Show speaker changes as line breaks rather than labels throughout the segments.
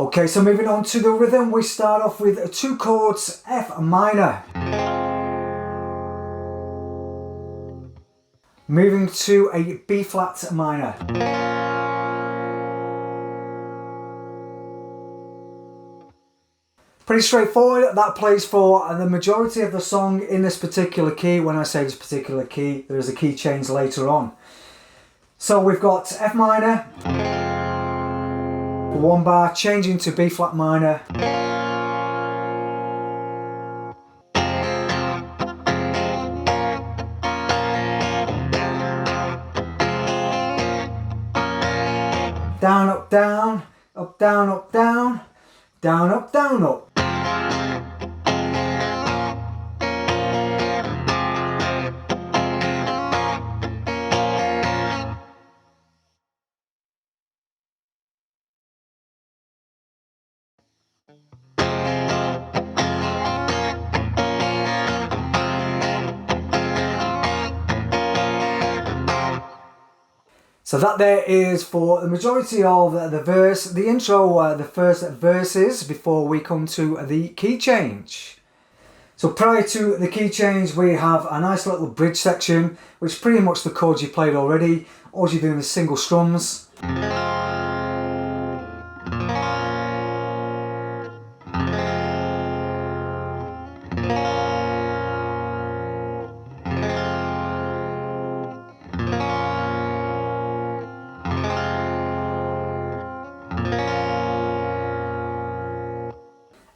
Okay, so moving on to the rhythm, we start off with 2 chords, F minor. Moving to a B flat minor. Pretty straightforward. That plays for the majority of the song in this particular key. When I say this particular key, there is a key change later on. So we've got F minor, 1 bar, changing to B flat minor. Down, up, down, up, down, up, down, down, up, down, up. So that there is for the majority of the verse, the intro, the first verses before we come to the key change. So prior to the key change, we have a nice little bridge section, which is pretty much the chords you played already. All you're doing is single strums.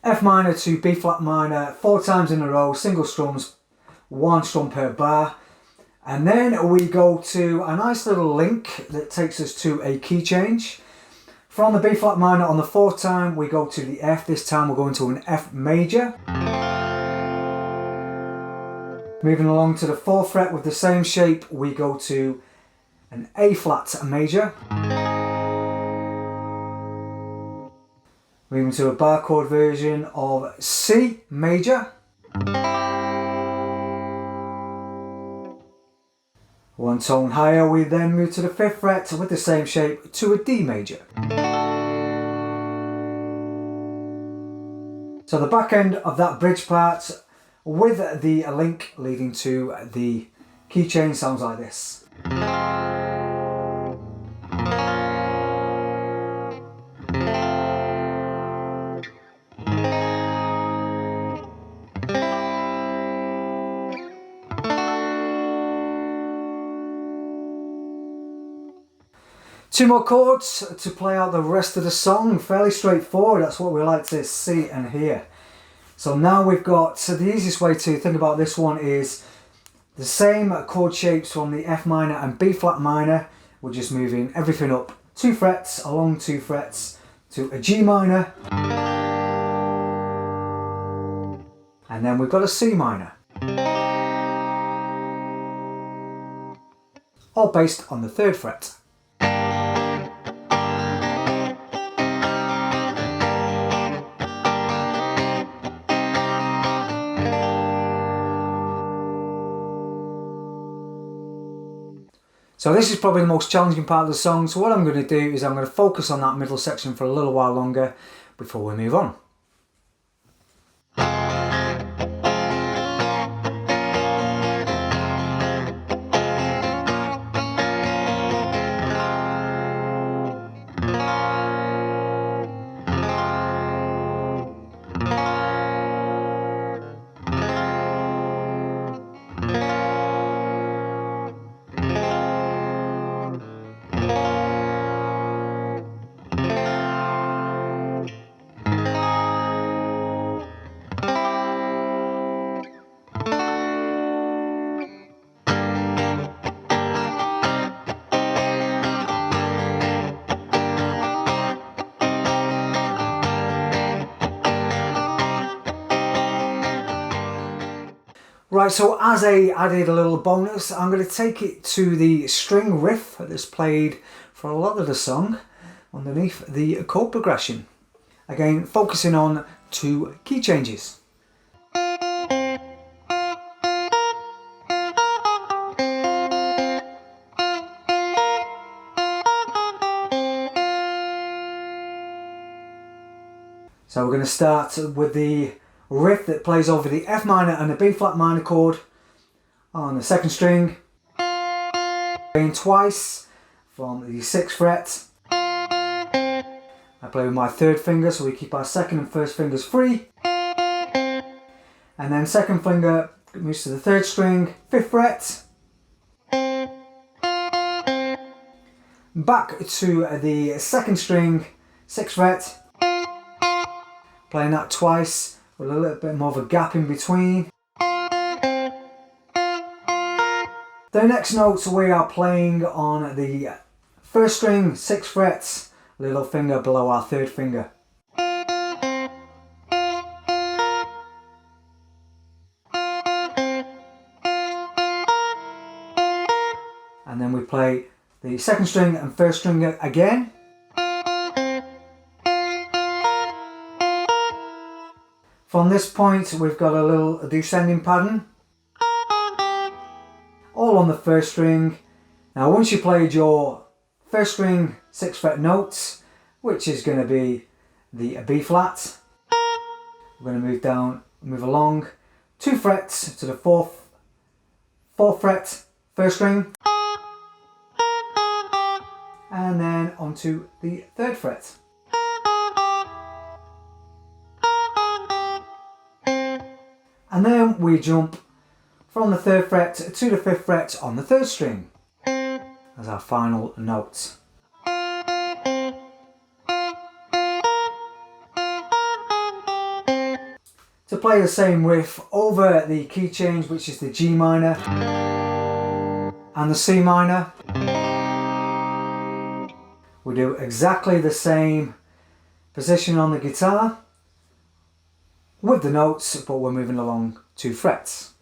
F minor to B flat minor 4 times in a row, single strums, 1 strum per bar. And then we go to a nice little link that takes us to a key change. From the B flat minor on the 4th time, we go to the F. This time we're going to an F major. Moving along to the 4th fret with the same shape, we go to an A flat major. Moving to a bar chord version of C major. 1 tone higher, we then move to the 5th fret with the same shape to a D major. So the back end of that bridge part with the link leading to the key change sounds like this. Two more chords to play out the rest of the song. Fairly straightforward, that's what we like to see and hear. So now we've got, so the easiest way to think about this one is the same chord shapes from the F minor and B flat minor. We're just moving everything up 2 frets, along 2 frets to a G minor. And then we've got a C minor. All based on the 3rd fret. So this is probably the most challenging part of the song, so what I'm going to do is I'm going to focus on that middle section for a little while longer before we move on. Right, so as I added a little bonus, I'm going to take it to the string riff that's played for a lot of the song underneath the chord progression. Again, focusing on 2 key changes. So we're going to start with the riff that plays over the F minor and the B flat minor chord on the 2nd string, playing twice from the 6th fret. I play with my 3rd finger, so we keep our 2nd and 1st fingers free, and then 2nd finger moves to the 3rd string, 5th fret, back to the 2nd string, 6th fret, playing that twice with a little bit more of a gap in between. The next notes we are playing on the 1st string, 6th fret, little finger below our 3rd finger. And then we play the 2nd string and 1st string again. From this point we've got a little descending pattern, all on the 1st string. Now once you played your 1st string 6th fret notes, which is going to be the B flat, we're going to move along 2 frets to the 4th fret 1st string, and then onto the 3rd fret. And then we jump from the 3rd fret to the 5th fret on the 3rd string as our final note. To play the same riff over the key change, which is the G minor and the C minor, we do exactly the same position on the guitar with the notes, but we're moving along 2 frets.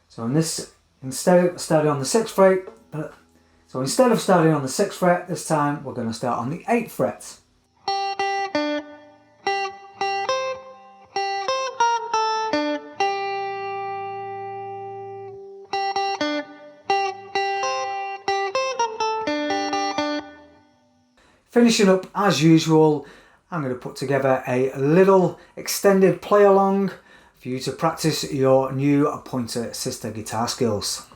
So in this, instead of starting on the 6th fret, this time we're going to start on the 8th fret. Finishing up as usual, I'm going to put together a little extended play along for you to practice your new pointer sister guitar skills.